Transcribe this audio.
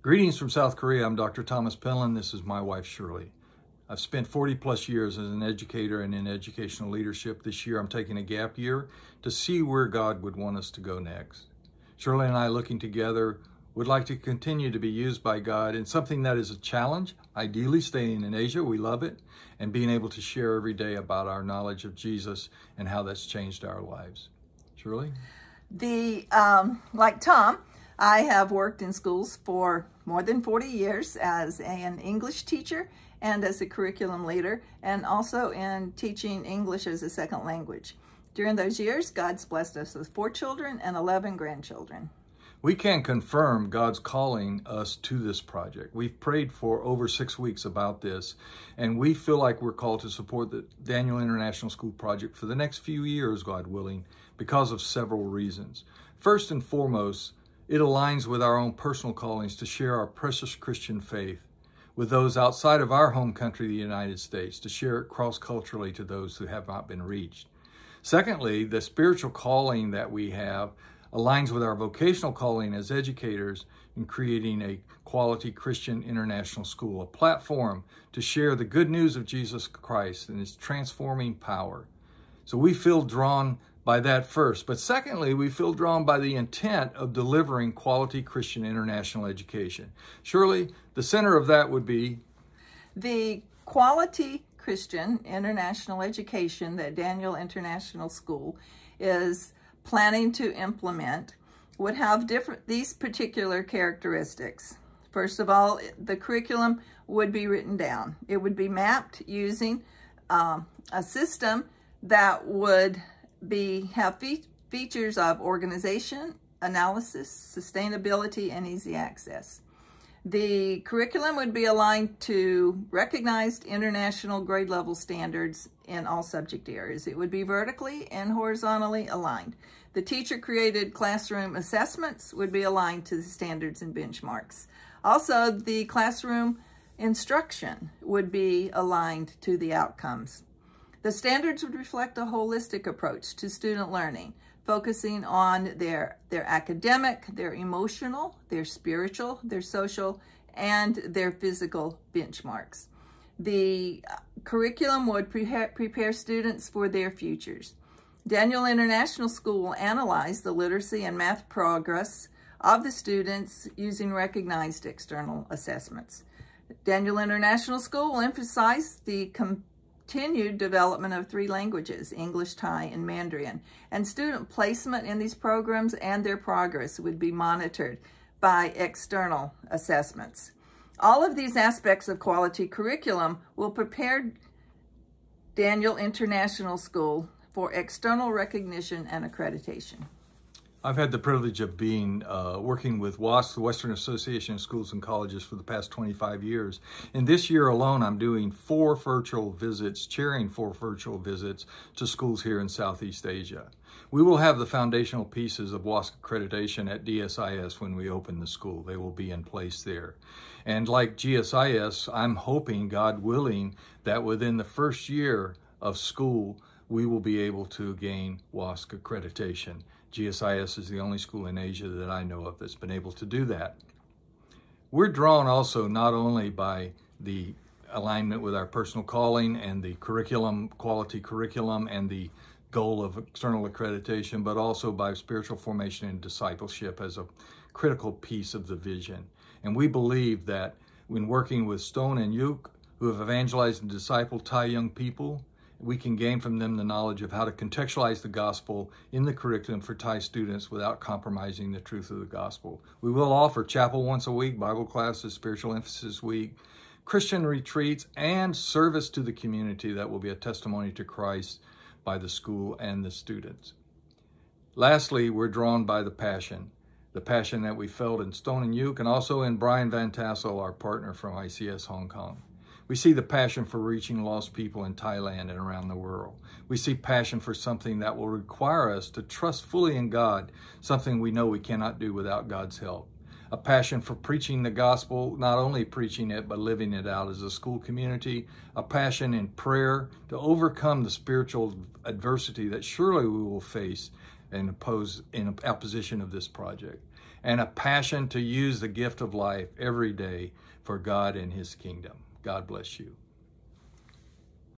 Greetings from South Korea. I'm Dr. Thomas Penland. This is my wife, Shirley. I've spent 40 plus years as an educator and in educational leadership. This year, I'm taking a gap year to see where God would want us to go next. Shirley and I, looking together, would like to continue to be used by God in something that is a challenge, ideally staying in Asia. We love it, and being able to share every day about our knowledge of Jesus and how that's changed our lives. Shirley? Like Tom, I have worked in schools for more than 40 years as an English teacher and as a curriculum leader, and also in teaching English as a second language. During those years, God's blessed us with 4 children and 11 grandchildren. We can confirm God's calling us to this project. We've prayed for over 6 weeks about this, and we feel like we're called to support the Daniel International School Project for the next few years, God willing, because of several reasons. First and foremost, it aligns with our own personal callings to share our precious Christian faith with those outside of our home country, the United States, to share it cross-culturally to those who have not been reached. Secondly, the spiritual calling that we have aligns with our vocational calling as educators in creating a quality Christian international school, a platform to share the good news of Jesus Christ and his transforming power. So we feel drawn by that first, but secondly, we feel drawn by the intent of delivering quality Christian international education. Surely, the center of that would be the quality Christian international education that Daniel International School is planning to implement would have these particular characteristics. First of all, the curriculum would be written down. It would be mapped using a system that would have features of organization, analysis, sustainability, and easy access. The curriculum would be aligned to recognized international grade level standards in all subject areas. It would be vertically and horizontally aligned. The teacher-created classroom assessments would be aligned to the standards and benchmarks. Also, the classroom instruction would be aligned to the outcomes. The standards would reflect a holistic approach to student learning, focusing on their academic, their emotional, their spiritual, their social, and their physical benchmarks. The curriculum would prepare students for their futures. Daniel International School will analyze the literacy and math progress of the students using recognized external assessments. Daniel International School will emphasize the continued development of 3 languages, English, Thai, and Mandarin, and student placement in these programs and their progress would be monitored by external assessments. All of these aspects of quality curriculum will prepare Daniel International School for external recognition and accreditation. I've had the privilege of working with WASC, the Western Association of Schools and Colleges, for the past 25 years. And this year alone, I'm doing 4 virtual visits, chairing 4 virtual visits to schools here in Southeast Asia. We will have the foundational pieces of WASC accreditation at DSIS when we open the school. They will be in place there. And like GSIS, I'm hoping, God willing, that within the first year of school, we will be able to gain WASC accreditation. GSIS is the only school in Asia that I know of that's been able to do that. We're drawn also not only by the alignment with our personal calling and the curriculum, quality curriculum, and the goal of external accreditation, but also by spiritual formation and discipleship as a critical piece of the vision. And we believe that when working with Stone and Yuk, who have evangelized and discipled Thai young people, we can gain from them the knowledge of how to contextualize the gospel in the curriculum for Thai students without compromising the truth of the gospel. We will offer chapel once a week, Bible classes, spiritual emphasis week, Christian retreats, and service to the community that will be a testimony to Christ by the school and the students. Lastly, we're drawn by the passion that we felt in Stone and Yuk, and also in Brian Van Tassel, our partner from ICS Hong Kong. We see the passion for reaching lost people in Thailand and around the world. We see passion for something that will require us to trust fully in God, something we know we cannot do without God's help. A passion for preaching the gospel, not only preaching it, but living it out as a school community. A passion in prayer to overcome the spiritual adversity that surely we will face and oppose in opposition of this project. and a passion to use the gift of life every day for God and His kingdom. God bless you.